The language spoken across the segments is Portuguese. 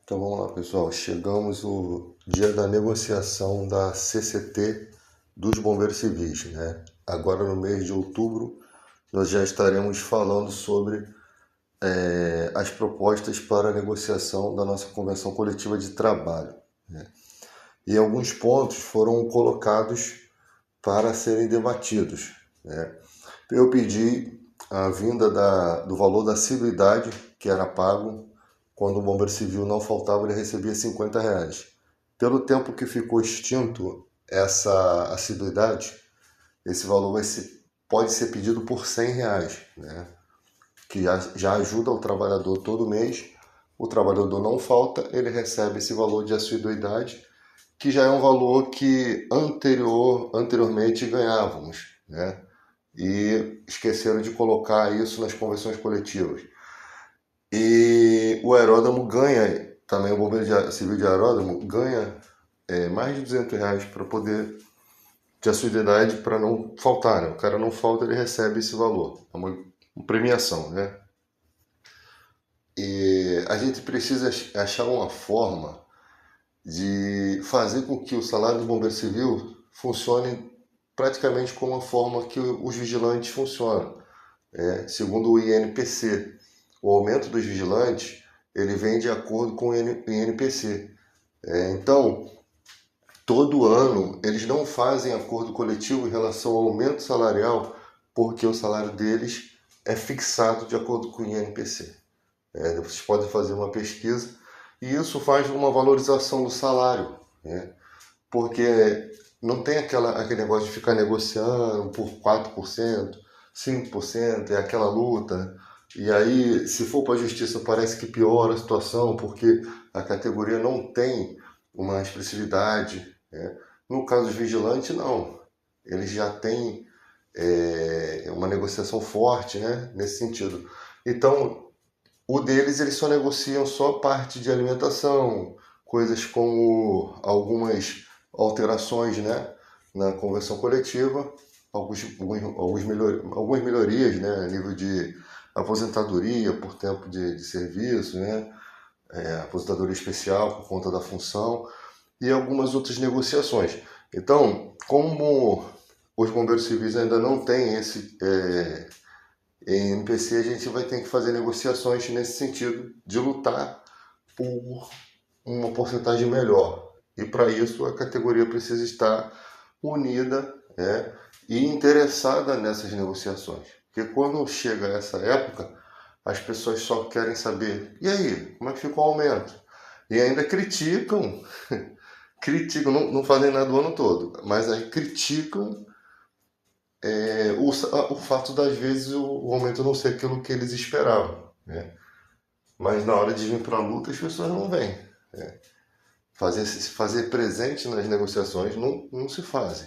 Então vamos lá, pessoal. Chegamos o dia da negociação da CCT dos Bombeiros Civis, né? Agora no mês de outubro nós já estaremos falando sobre as propostas para a negociação da nossa convenção coletiva de trabalho, né? E alguns pontos foram colocados para serem debatidos, né? Eu pedi a vinda do valor da assiduidade que era pago quando o bombeiro civil não faltava, ele recebia R$ 50. Pelo tempo que ficou extinto essa assiduidade, esse valor pode ser pedido por R$ 100, né? Que já ajuda o trabalhador todo mês. O trabalhador não falta, ele recebe esse valor de assiduidade, que já é um valor que anteriormente ganhávamos, né? E esqueceram de colocar isso nas convenções coletivas. E o aeródromo ganha, também o bombeiro civil de aeródromo ganha mais de R$ 200 para poder, de assiduidade, para não faltar, né? O cara não falta, ele recebe esse valor. É uma premiação, né? E a gente precisa achar uma forma de fazer com que o salário do bombeiro civil funcione praticamente como a forma que os vigilantes funcionam. Segundo o INPC, o aumento dos vigilantes ele vem de acordo com o INPC. Então, todo ano eles não fazem acordo coletivo em relação ao aumento salarial, porque o salário deles é fixado de acordo com o INPC. Vocês podem fazer uma pesquisa e isso faz uma valorização do salário, né? Porque não tem aquele negócio de ficar negociando por 4%, 5%, é aquela luta. E aí, se for para a justiça, parece que piora a situação, porque a categoria não tem uma expressividade, né? No caso dos vigilantes, não. Eles já têm uma negociação forte, né? Nesse sentido. Então, o deles, eles só negociam só parte de alimentação, coisas como algumas alterações, né, na convenção coletiva, algumas melhorias, né, a nível de aposentadoria por tempo de serviço, né, aposentadoria especial por conta da função e algumas outras negociações. Então, como os bombeiros civis ainda não têm em NPC, a gente vai ter que fazer negociações nesse sentido de lutar por uma porcentagem melhor. E para isso a categoria precisa estar unida, né, e interessada nessas negociações. Porque quando chega essa época, as pessoas só querem saber, e aí, como é que ficou o aumento? E ainda criticam, criticam, não fazem nada o ano todo, mas aí criticam o fato das vezes o aumento não ser aquilo que eles esperavam, né? Mas na hora de vir para a luta as pessoas não vêm, né? Fazer presente nas negociações não se fazem.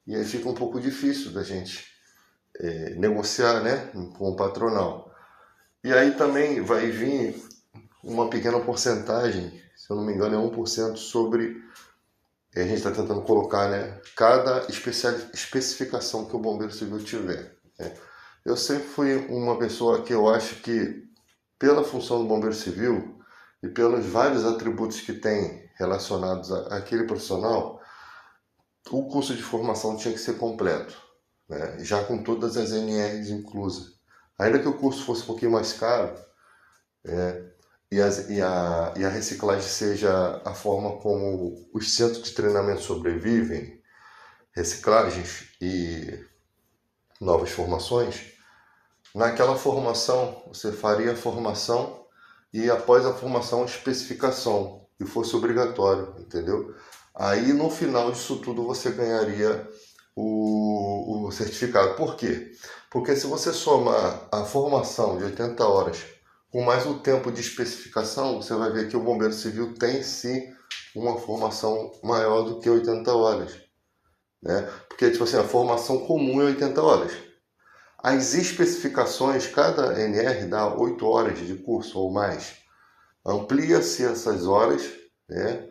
E aí fica um pouco difícil da gente negociar, né, com o patronal. E aí também vai vir uma pequena porcentagem, se eu não me engano é 1% sobre, a gente está tentando colocar, né, cada especificação que o bombeiro civil tiver, né? Eu sempre fui uma pessoa que eu acho que, pela função do bombeiro civil e pelos vários atributos que tem relacionados àquele profissional, o curso de formação tinha que ser completo, né? Já com todas as NRs inclusas. Ainda que o curso fosse um pouquinho mais caro, e a reciclagem seja a forma como os centros de treinamento sobrevivem, reciclagens e novas formações, naquela formação você faria a formação e após a formação especificação, e fosse obrigatório, entendeu? Aí no final disso tudo você ganharia o certificado. Por quê? Porque se você somar a formação de 80 horas com mais o tempo de especificação, você vai ver que o bombeiro civil tem sim uma formação maior do que 80 horas, né? Porque tipo assim, a formação comum é 80 horas. As especificações, cada NR dá 8 horas de curso ou mais. Amplia-se essas horas, né?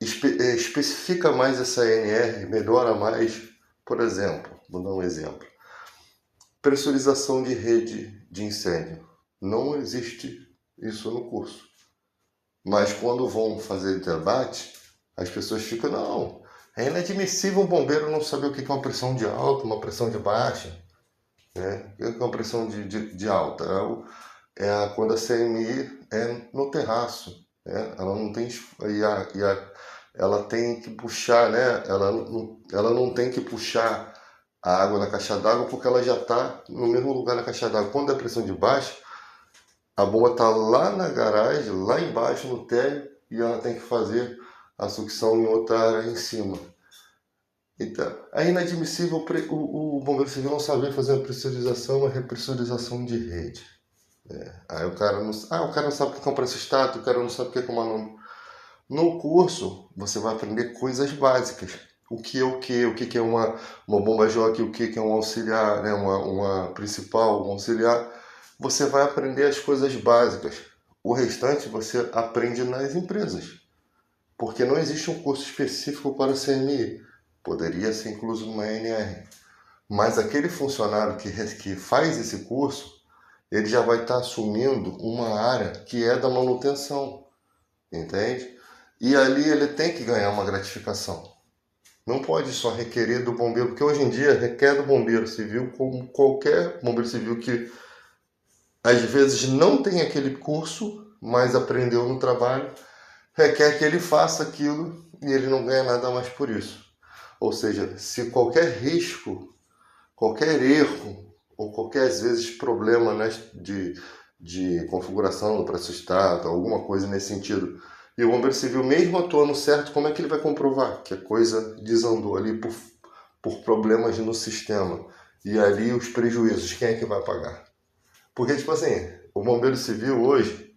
Especifica mais essa NR, melhora mais. Por exemplo, vou dar um exemplo: pressurização de rede de incêndio. Não existe isso no curso. Mas quando vão fazer debate, as pessoas ficam, não, é inadmissível um bombeiro não saber o que é uma pressão de alta, uma pressão de baixa, né? O que é uma pressão de alta? Quando a CMI é no terraço, né? Ela não tem, ela tem que puxar, né? Ela não tem que puxar a água da caixa d'água porque ela já está no mesmo lugar na caixa d'água. Quando é pressão de baixa, a bomba está lá na garagem, lá embaixo no térreo, e ela tem que fazer a sucção em outra área em cima. Então, é inadmissível o bombeiro civil não saber fazer uma repressurização de rede. Aí o cara não sabe o que é um preço estático, o cara não sabe o que é manômetro. No curso, você vai aprender coisas básicas. O que é uma bomba jockey, o que é um auxiliar, né? uma principal, um auxiliar. Você vai aprender as coisas básicas. O restante você aprende nas empresas. Porque não existe um curso específico para CMI. Poderia ser incluso numa NR. Mas aquele funcionário que faz esse curso, ele já vai estar assumindo uma área que é da manutenção. Entende? E ali ele tem que ganhar uma gratificação. Não pode só requerer do bombeiro, porque hoje em dia requer do bombeiro civil, como qualquer bombeiro civil que às vezes não tem aquele curso, mas aprendeu no trabalho, requer que ele faça aquilo e ele não ganha nada mais por isso. Ou seja, se qualquer risco, qualquer erro, ou qualquer, às vezes, problema, né, de configuração do preço estático, alguma coisa nesse sentido, e o bombeiro civil, mesmo atuando certo, como é que ele vai comprovar que a coisa desandou ali por problemas no sistema? E ali os prejuízos, quem é que vai pagar? Porque, tipo assim, o bombeiro civil hoje,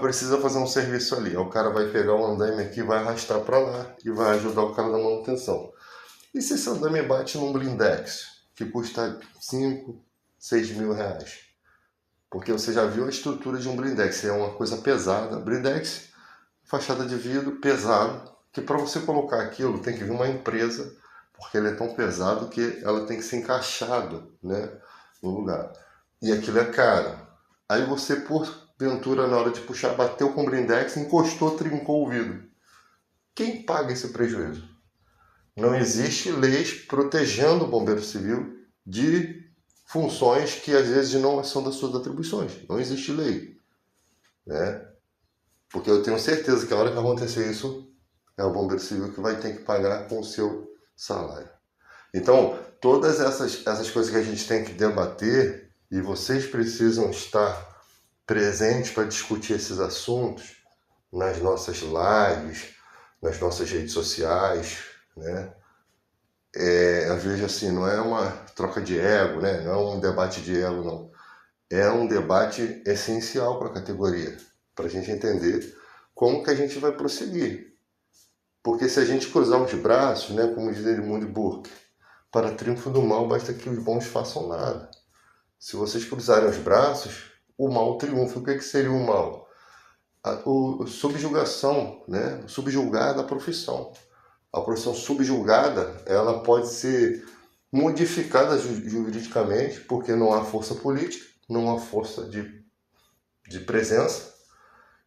precisa fazer um serviço ali. Aí o cara vai pegar um andaime aqui, vai arrastar para lá e vai ajudar o cara na manutenção. E se esse andaime bate num blindex, que custa 5, 6 mil reais? Porque você já viu a estrutura de um blindex, é uma coisa pesada. Blindex, fachada de vidro, pesado, que para você colocar aquilo tem que vir uma empresa, porque ele é tão pesado que ela tem que ser encaixado, né, no lugar. E aquilo é caro. Aí você, porventura, na hora de puxar, bateu com o blindex, encostou, trincou o vidro. Quem paga esse prejuízo? Não existe leis protegendo o bombeiro civil de funções que às vezes não são das suas atribuições. Não existe lei, né? Porque eu tenho certeza que a hora que acontecer isso, é o bombeiro civil que vai ter que pagar com o seu salário. Então, todas essas coisas que a gente tem que debater, e vocês precisam estar presentes para discutir esses assuntos nas nossas lives, nas nossas redes sociais, né? Eu vejo assim, não é uma troca de ego, né? Não é um debate de ego, não. É um debate essencial para a categoria, para a gente entender como que a gente vai prosseguir. Porque se a gente cruzar os braços, né, como diz Edmund Burke, para triunfo do mal basta que os bons façam nada. Se vocês cruzarem os braços, o mal triunfa. O que seria o mal? A subjugação, né? Subjugar da profissão. A profissão subjugada, ela pode ser modificada juridicamente, porque não há força política, não há força de presença,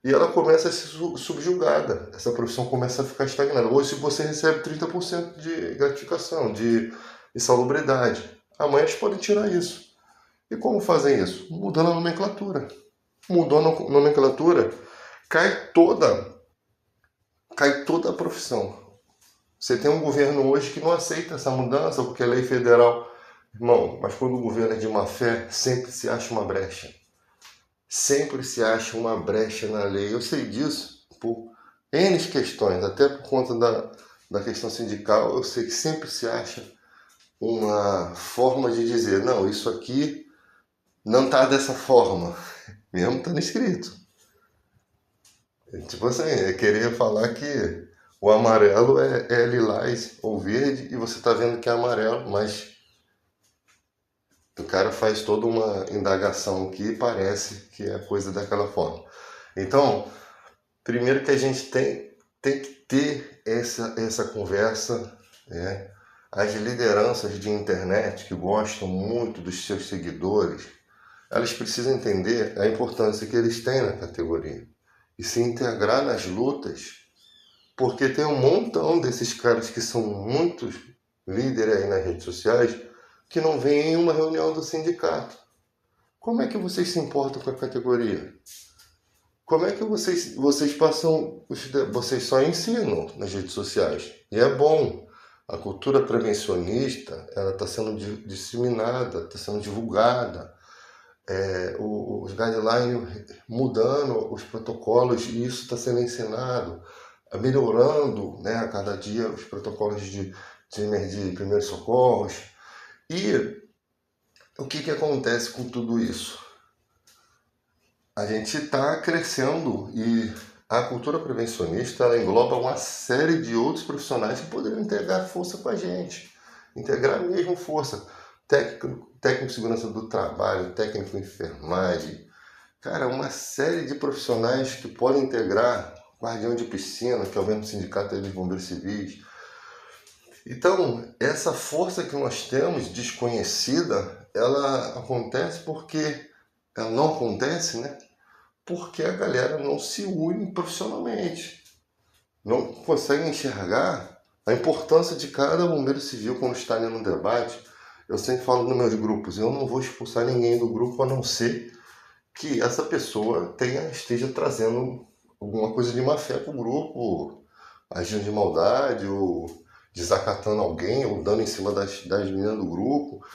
e ela começa a ser subjugada. Essa profissão começa a ficar estagnada. Hoje, se você recebe 30% de gratificação, de insalubridade, amanhã eles podem tirar isso. E como fazem isso? Mudando a nomenclatura. Mudando a nomenclatura, cai toda a profissão. Você tem um governo hoje que não aceita essa mudança porque é lei federal. Irmão, mas quando o governo é de má fé, sempre se acha uma brecha. Sempre se acha uma brecha na lei. Eu sei disso por N questões, até por conta da questão sindical. Eu sei que sempre se acha uma forma de dizer, não, isso aqui não está dessa forma, mesmo estando escrito. Tipo assim, é querer falar que o amarelo é lilás ou verde e você está vendo que é amarelo, mas o cara faz toda uma indagação que parece que é coisa daquela forma. Então, primeiro que a gente tem que ter essa conversa, né? As lideranças de internet que gostam muito dos seus seguidores, elas precisam entender a importância que eles têm na categoria. e se integrar nas lutas, porque tem um montão desses caras que são muitos líderes aí nas redes sociais que não vêm em uma reunião do sindicato. Como é que vocês se importam com a categoria? Como é que vocês passam, vocês só ensinam nas redes sociais? E é bom, a cultura prevencionista, ela está sendo disseminada, está sendo divulgada, os guidelines mudando, os protocolos, e isso está sendo ensinado, melhorando, né, a cada dia os protocolos de primeiros socorros. E o que acontece com tudo isso? A gente está crescendo e a cultura prevencionista ela engloba uma série de outros profissionais que poderiam integrar força com a gente, integrar mesmo força. Técnico de segurança do trabalho, técnico de enfermagem, cara, uma série de profissionais que podem integrar, guardião de piscina, que é o mesmo sindicato dos bombeiros civis. Então, essa força que nós temos desconhecida, ela acontece porque ela não acontece, né? Porque a galera não se une profissionalmente, não consegue enxergar a importância de cada bombeiro civil quando está ali no debate. Eu sempre falo nos meus grupos, eu não vou expulsar ninguém do grupo a não ser que essa pessoa esteja trazendo alguma coisa de má fé para o grupo, agindo de maldade, ou desacatando alguém, ou dando em cima das meninas do grupo.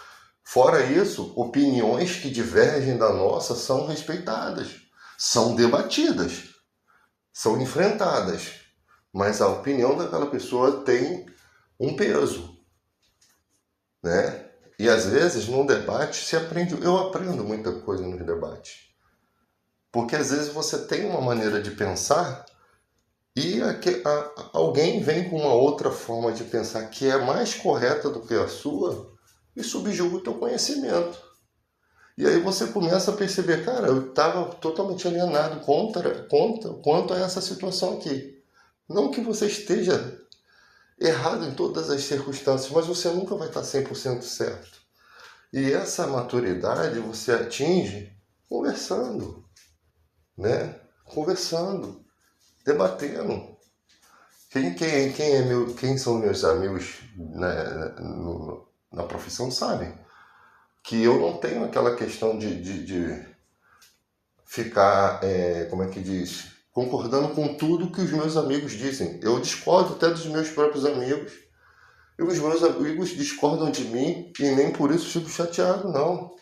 Fora isso, opiniões que divergem da nossa são respeitadas, são debatidas, são enfrentadas, mas a opinião daquela pessoa tem um peso, né? E às vezes num debate se aprende, eu aprendo muita coisa nos debates, porque às vezes você tem uma maneira de pensar e alguém vem com uma outra forma de pensar que é mais correta do que a sua e subjuga o teu conhecimento. E aí você começa a perceber, cara, eu estava totalmente alienado quanto a essa situação aqui. Não que você esteja errado em todas as circunstâncias, mas você nunca vai estar 100% certo. E essa maturidade você atinge conversando, né? Conversando, debatendo. Quem são meus amigos na profissão sabem que eu não tenho aquela questão de ficar, como é que diz, concordando com tudo que os meus amigos dizem. Eu discordo até dos meus próprios amigos. E os meus amigos discordam de mim e nem por isso fico chateado, não.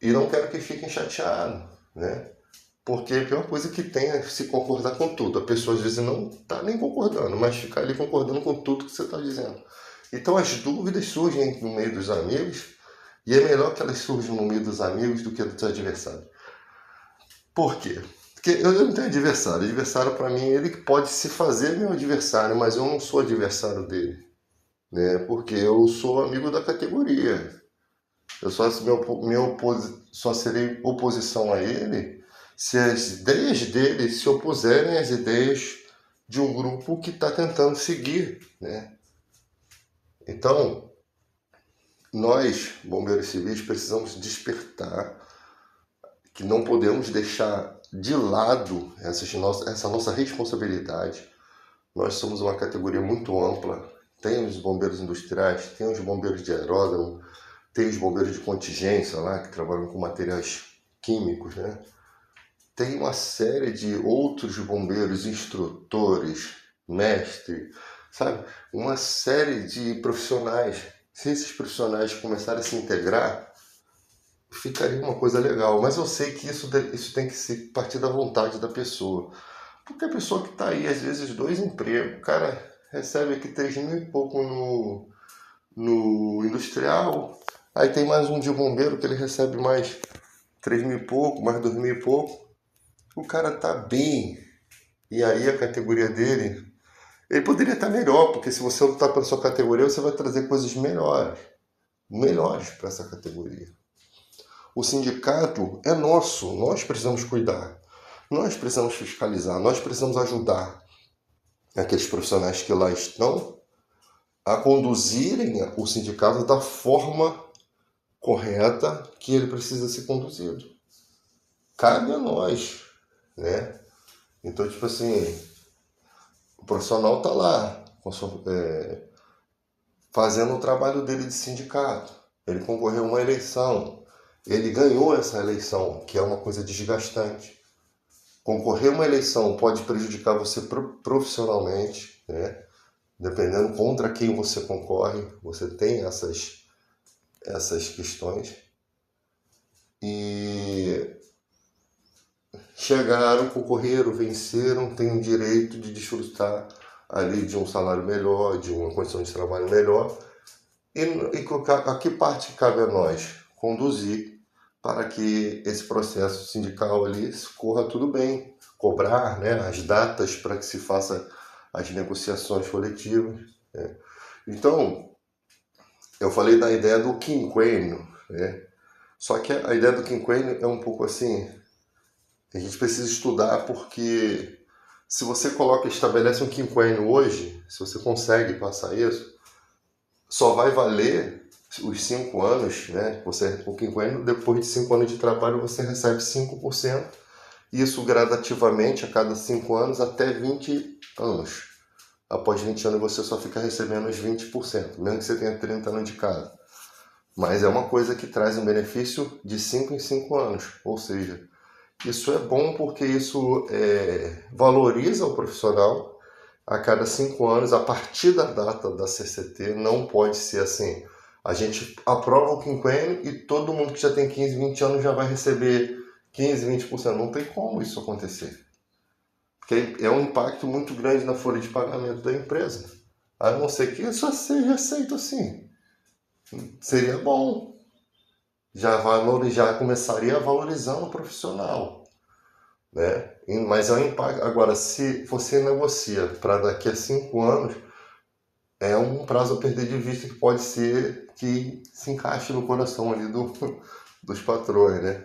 E não quero que fiquem chateados, né? Porque a pior coisa que tem é se concordar com tudo. A pessoa às vezes não está nem concordando, mas fica ali concordando com tudo que você está dizendo. Então as dúvidas surgem no meio dos amigos e é melhor que elas surjam no meio dos amigos do que dos adversários. Por quê? Porque eu não tenho adversário. Adversário para mim, ele pode se fazer meu adversário, mas eu não sou adversário dele, né? Porque eu sou amigo da categoria. Eu só serei oposição a ele se as ideias dele se opuserem às ideias de um grupo que está tentando seguir, né? Então, nós, bombeiros civis, precisamos despertar que não podemos deixar de lado essa nossa responsabilidade. Nós somos uma categoria muito ampla. Tem os bombeiros industriais, tem os bombeiros de aeródromo, tem os bombeiros de contingência lá, que trabalham com materiais químicos, né? Tem uma série de outros bombeiros, instrutores, mestres, sabe? Uma série de profissionais. Se esses profissionais começarem a se integrar, ficaria uma coisa legal. Mas eu sei que isso tem que ser partir da vontade da pessoa. Porque a pessoa que está aí, às vezes, 2 empregos, o cara recebe aqui 3 mil e pouco no industrial, aí tem mais um de bombeiro que ele recebe mais 3 mil e pouco, mais 2 mil e pouco. O cara tá bem. E aí a categoria dele, ele poderia estar melhor, porque se você lutar pela sua categoria, você vai trazer coisas melhores para essa categoria. O sindicato é nosso, nós precisamos cuidar, nós precisamos fiscalizar, nós precisamos ajudar aqueles profissionais que lá estão a conduzirem o sindicato da forma correta que ele precisa ser conduzido. Cabe a nós, né? Então, tipo assim, o profissional está lá fazendo o trabalho dele de sindicato. Ele concorreu a uma eleição, ele ganhou essa eleição, que é uma coisa desgastante. Concorrer a uma eleição pode prejudicar você profissionalmente, né? Dependendo contra quem você concorre, você tem essas questões. E chegaram, concorreram, venceram, têm o direito de desfrutar ali de um salário melhor, de uma condição de trabalho melhor. E a que parte cabe a nós? Conduzir para que esse processo sindical ali corra tudo bem, cobrar, né, as datas para que se faça as negociações coletivas, né? Então, eu falei da ideia do quinquênio, né? Só que a ideia do quinquênio é um pouco assim, a gente precisa estudar porque se você estabelece um quinquênio hoje, se você consegue passar isso, só vai valer os 5 anos, né? O quinquênio, depois de 5 anos de trabalho, você recebe 5%, isso gradativamente a cada 5 anos até 20 anos. Após 20 anos você só fica recebendo os 20%, mesmo que você tenha 30 anos de casa. Mas é uma coisa que traz um benefício de 5 em 5 anos, ou seja, isso é bom porque isso valoriza o profissional a cada 5 anos, a partir da data da CCT, não pode ser assim. A gente aprova o quinquênio e todo mundo que já tem 15, 20 anos já vai receber 15, 20%. Não tem como isso acontecer. Porque é um impacto muito grande na folha de pagamento da empresa. A não ser que isso seja aceito assim. Seria bom. Já começaria valorizando o profissional, né? Mas é um impacto. Agora, se você negocia para daqui a 5 anos, é um prazo a perder de vista que pode ser que se encaixe no coração ali dos patrões, né?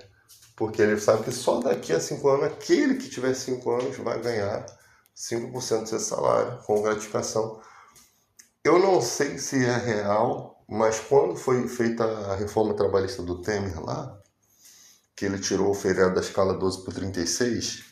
Porque ele sabe que só daqui a 5 anos, aquele que tiver 5 anos vai ganhar 5% do seu salário com gratificação. Eu não sei se é real, mas quando foi feita a reforma trabalhista do Temer lá, que ele tirou o feriado da escala 12 por 36,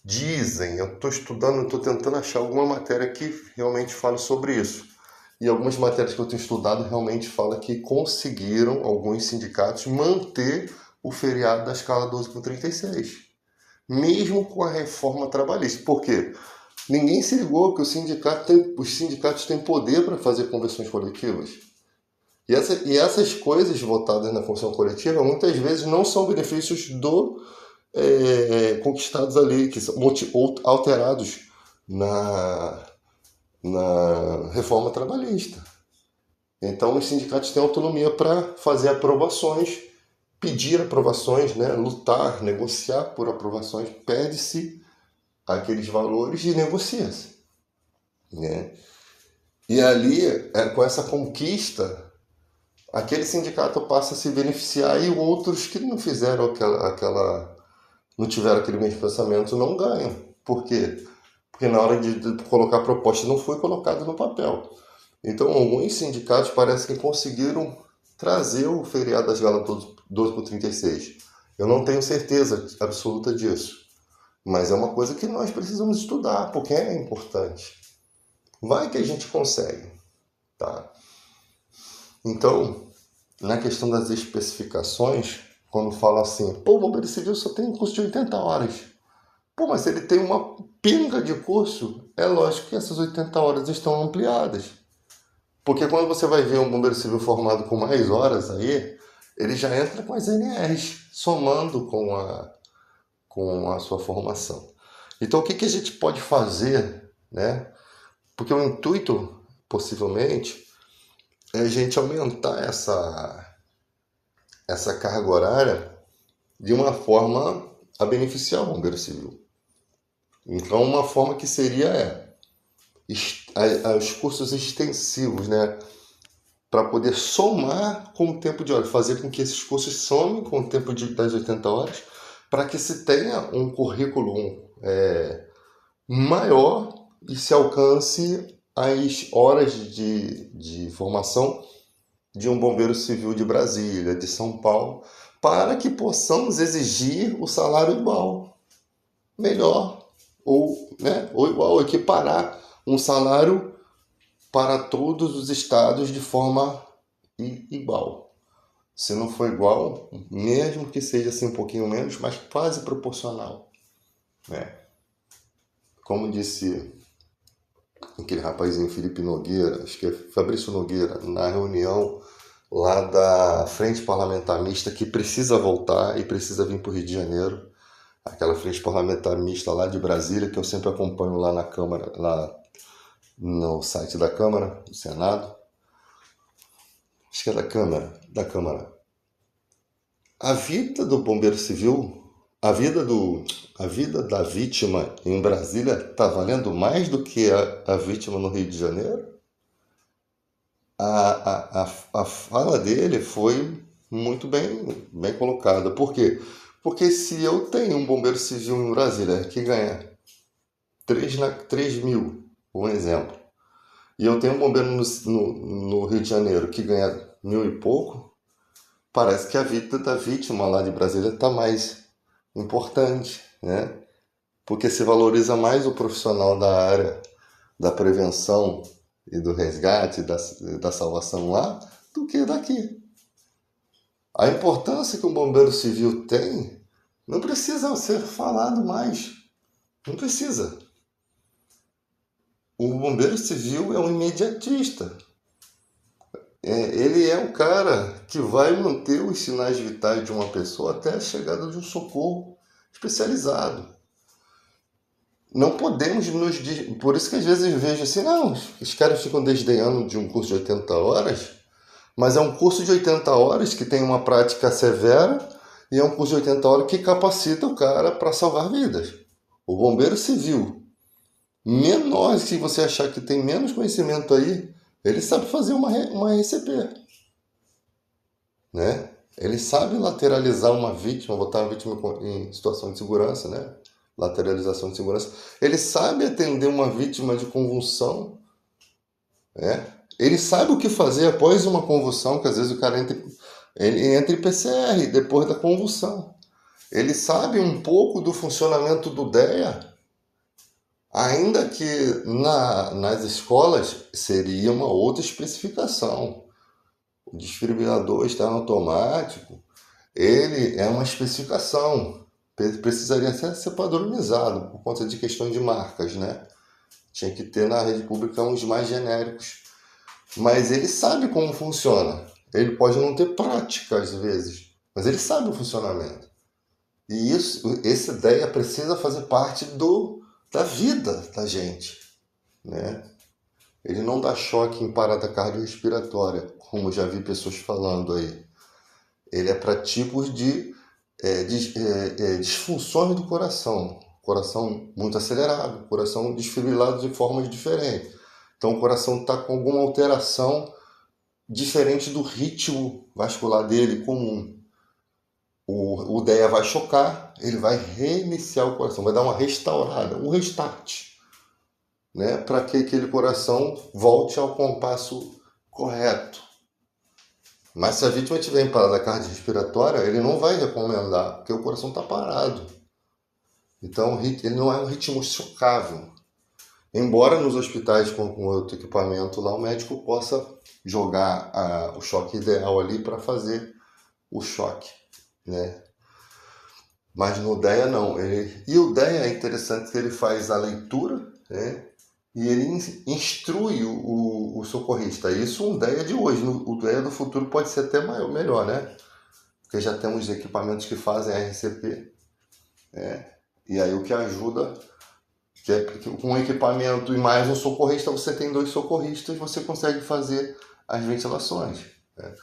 dizem, eu estou estudando, estou tentando achar alguma matéria que realmente fale sobre isso. E algumas matérias que eu tenho estudado realmente falam que conseguiram, alguns sindicatos, manter o feriado da escala 12 por 36. Mesmo com a reforma trabalhista. Por quê? Ninguém se ligou que os sindicatos têm poder para fazer convenções coletivas. E essas coisas votadas na convenção coletiva muitas vezes não são benefícios conquistados ali, que são alterados na reforma trabalhista. Então, os sindicatos têm autonomia para fazer aprovações, pedir aprovações, né? Lutar, negociar por aprovações, pede-se aqueles valores e negocia-se, né? E ali, com essa conquista, aquele sindicato passa a se beneficiar e outros que não fizeram não tiveram aquele mesmo pensamento não ganham. Por quê? Porque na hora de colocar a proposta não foi colocado no papel. Então, alguns sindicatos parece que conseguiram trazer o feriado das galas 12 por 36. Eu não tenho certeza absoluta disso, mas é uma coisa que nós precisamos estudar, porque é importante. Vai que a gente consegue, tá? Então, na questão das especificações, quando fala assim, pô, o bombeiro civil só tem curso de 80 horas. Pô, mas se ele tem uma pinga de curso, é lógico que essas 80 horas estão ampliadas. Porque quando você vai ver um bombeiro civil formado com mais horas aí, ele já entra com as NRs, somando com a sua formação. Então, o que a gente pode fazer, né? Porque o intuito, possivelmente, é a gente aumentar essa carga horária de uma forma a beneficiar o bombeiro civil. Então, uma forma que seria os cursos extensivos, né? Para poder somar com o tempo de horas, fazer com que esses cursos somem com o tempo das 80 horas, para que se tenha um currículo maior e se alcance as horas de formação de um bombeiro civil de Brasília, de São Paulo, para que possamos exigir o salário igual, melhor, ou, né, ou igual, equiparar um salário para todos os estados de forma igual. Se não for igual, mesmo que seja assim um pouquinho menos, mas quase proporcional, né? Como disse aquele rapazinho Felipe Nogueira, acho que é Fabrício Nogueira, na reunião lá da Frente Parlamentar Mista, que precisa voltar e precisa vir para o Rio de Janeiro, aquela Frente Parlamentar Mista lá de Brasília, que eu sempre acompanho lá na Câmara, lá no site da Câmara, do Senado, acho que é da Câmara. A vida do bombeiro civil, a vida da vítima em Brasília está valendo mais do que a vítima no Rio de Janeiro? A fala dele foi muito bem colocada. Por quê? Porque se eu tenho um bombeiro civil em Brasília que ganha 3 mil, um exemplo, e eu tenho um bombeiro no Rio de Janeiro que ganha 1.000 e pouco, parece que a vida da vítima lá de Brasília está mais importante, né? Porque se valoriza mais o profissional da área da prevenção e do resgate, da salvação lá, do que daqui. A importância que um bombeiro civil tem não precisa ser falado mais. Não precisa. O bombeiro civil é um imediatista. Ele é o cara que vai manter os sinais vitais de uma pessoa até a chegada de um socorro especializado. Não podemos nos... Por isso que às vezes eu vejo assim, não, os caras ficam desdenhando de um curso de 80 horas, mas é um curso de 80 horas que tem uma prática severa e é um curso de 80 horas que capacita o cara para salvar vidas. O bombeiro civil, menor, se você achar que tem menos conhecimento aí, ele sabe fazer uma RCP, né? Ele sabe lateralizar uma vítima, botar uma vítima em situação de segurança, né? Lateralização de segurança. Ele sabe atender uma vítima de convulsão, né? Ele sabe o que fazer após uma convulsão, que às vezes o cara ele entra em PCR depois da convulsão. Ele sabe um pouco do funcionamento do DEA, ainda que nas escolas seria uma outra especificação. O desfibrilador externo automático, ele é uma especificação. Precisaria ser padronizado por conta de questões de marcas, né? Tinha que ter na rede pública uns mais genéricos. Mas ele sabe como funciona. Ele pode não ter prática às vezes, mas ele sabe o funcionamento. E essa ideia precisa fazer parte da vida da gente, né? Ele não dá choque em parada cardiorrespiratória, como já vi pessoas falando aí. Ele é para tipos de disfunções do coração. Coração muito acelerado, coração desfibrilado de formas diferentes. Então o coração está com alguma alteração diferente do ritmo vascular dele comum. O DEA vai chocar, ele vai reiniciar o coração, vai dar uma restaurada, um restart, né, para que aquele coração volte ao compasso correto. Mas se a vítima tiver em parada cardiorrespiratória, ele não vai recomendar, porque o coração está parado. Então ele não é um ritmo chocável. Embora nos hospitais com outro equipamento lá, o médico possa jogar o choque ideal ali para fazer o choque, né? Mas no DEA não. E o DEA é interessante que ele faz a leitura, né? E ele instrui o socorrista. Isso um DEA de hoje. O DEA do futuro pode ser até melhor, né? Porque já temos equipamentos que fazem RCP. Né? E aí o que ajuda, que é com um equipamento e mais um socorrista, você tem 2 socorristas, você consegue fazer as ventilações. Né?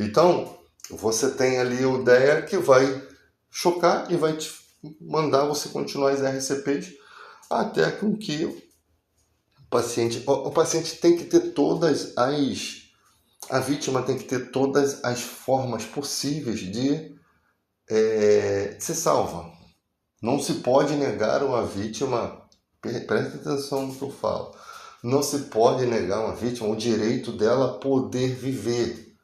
Então, você tem ali o DEA que vai chocar e vai te mandar você continuar as RCPs até com que o paciente tem que ter a vítima tem que ter todas as formas possíveis de ser salva. Não se pode negar uma vítima, preste atenção no que eu falo, não se pode negar uma vítima o direito dela poder viver.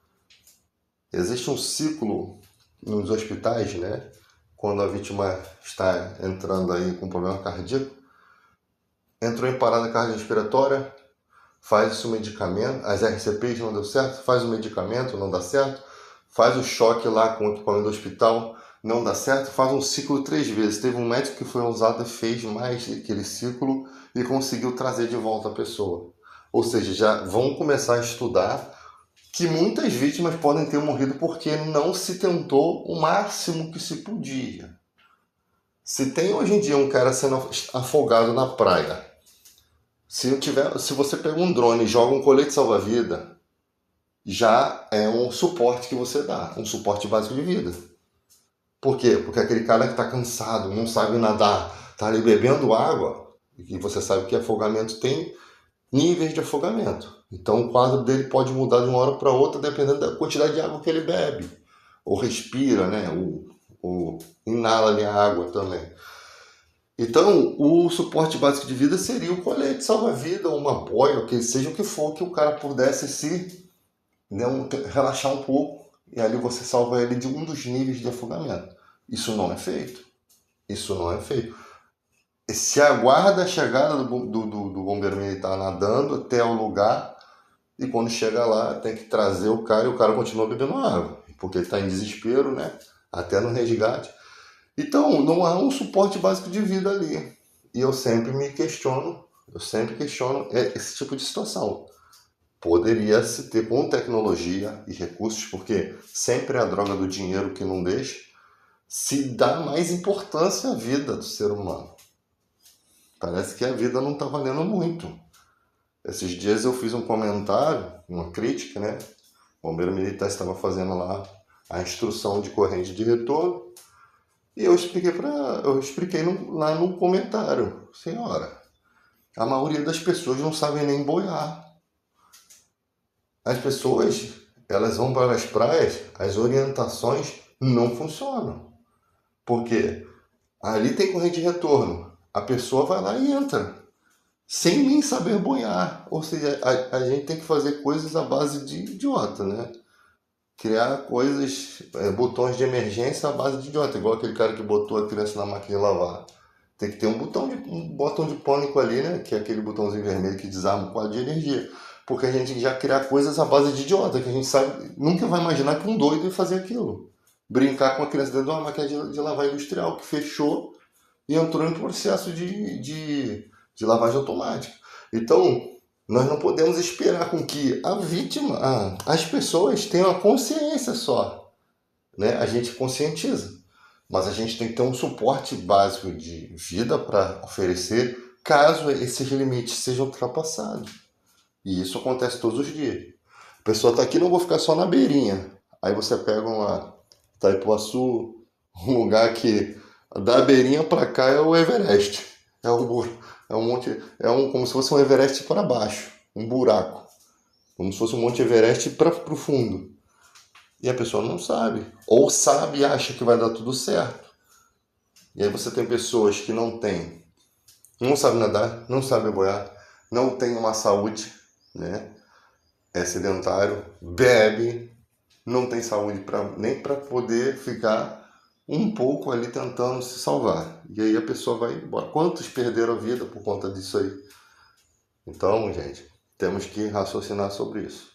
Existe um ciclo nos hospitais, né? Quando a vítima está entrando aí com problema cardíaco, entrou em parada cardiorrespiratória, faz o medicamento, as RCPs não deu certo, faz o medicamento, não dá certo, faz o choque lá com o equipamento do hospital, não dá certo, faz um ciclo 3 vezes. Teve um médico que foi usado e fez mais aquele ciclo e conseguiu trazer de volta a pessoa. Ou seja, já vão começar a estudar que muitas vítimas podem ter morrido porque não se tentou o máximo que se podia. Se tem hoje em dia um cara sendo afogado na praia, se você pega um drone e joga um colete salva-vida, já é um suporte que você dá, um suporte básico de vida. Por quê? Porque aquele cara que está cansado, não sabe nadar, está ali bebendo água, e você sabe que afogamento tem níveis de afogamento. Então o quadro dele pode mudar de uma hora para outra dependendo da quantidade de água que ele bebe, ou respira, né? Ou inala ali a água também. Então, o suporte básico de vida seria o colete salva-vida, ou uma boia, ou que seja o que for, que o cara pudesse se relaxar um pouco, e ali você salva ele de um dos níveis de afogamento. Isso não é feito. Isso não é feito. Se aguarda a chegada do bombeiro militar nadando até o lugar, e quando chega lá tem que trazer o cara, e o cara continua bebendo água, porque ele está em desespero, né? Até no resgate. Então, não há um suporte básico de vida ali. E eu sempre questiono esse tipo de situação. Poderia se ter com tecnologia e recursos, porque sempre é a droga do dinheiro que não deixa, se dá mais importância à vida do ser humano. Parece que a vida não está valendo muito. Esses dias eu fiz um comentário, uma crítica, né? O bombeiro militar estava fazendo lá a instrução de corrente de retorno, e eu expliquei lá no comentário, senhora, a maioria das pessoas não sabem nem boiar. As pessoas, elas vão para as praias, as orientações não funcionam. Por quê? Ali tem corrente de retorno, a pessoa vai lá e entra, sem nem saber boiar. Ou seja, a gente tem que fazer coisas à base de idiota, né? Criar coisas, botões de emergência à base de idiota, igual aquele cara que botou a criança na máquina de lavar. Tem que ter um botão de pânico ali, né? Que é aquele botãozinho vermelho que desarma o quadro de energia. Porque a gente já criar coisas à base de idiota, que a gente sabe, nunca vai imaginar que um doido ia fazer aquilo. Brincar com a criança dentro de uma máquina de lavar industrial que fechou e entrou em processo de lavagem automática. Então, nós não podemos esperar com que a vítima, as pessoas tenham a consciência só, né? A gente conscientiza, mas a gente tem que ter um suporte básico de vida para oferecer caso esses limites sejam ultrapassados. E isso acontece todos os dias. A pessoa está aqui, não vou ficar só na beirinha. Aí você pega uma Itaipuaçu, um lugar que da beirinha para cá é o Everest. Como se fosse um Everest para baixo, um buraco. Como se fosse um Monte Everest para o fundo. E a pessoa não sabe. Ou sabe e acha que vai dar tudo certo. E aí você tem pessoas que não sabem nadar, não sabem boiar, não tem uma saúde, né? É sedentário, bebe, não tem saúde nem para poder ficar um pouco ali tentando se salvar. E aí a pessoa vai embora. Quantos perderam a vida por conta disso aí? Então, gente, temos que raciocinar sobre isso.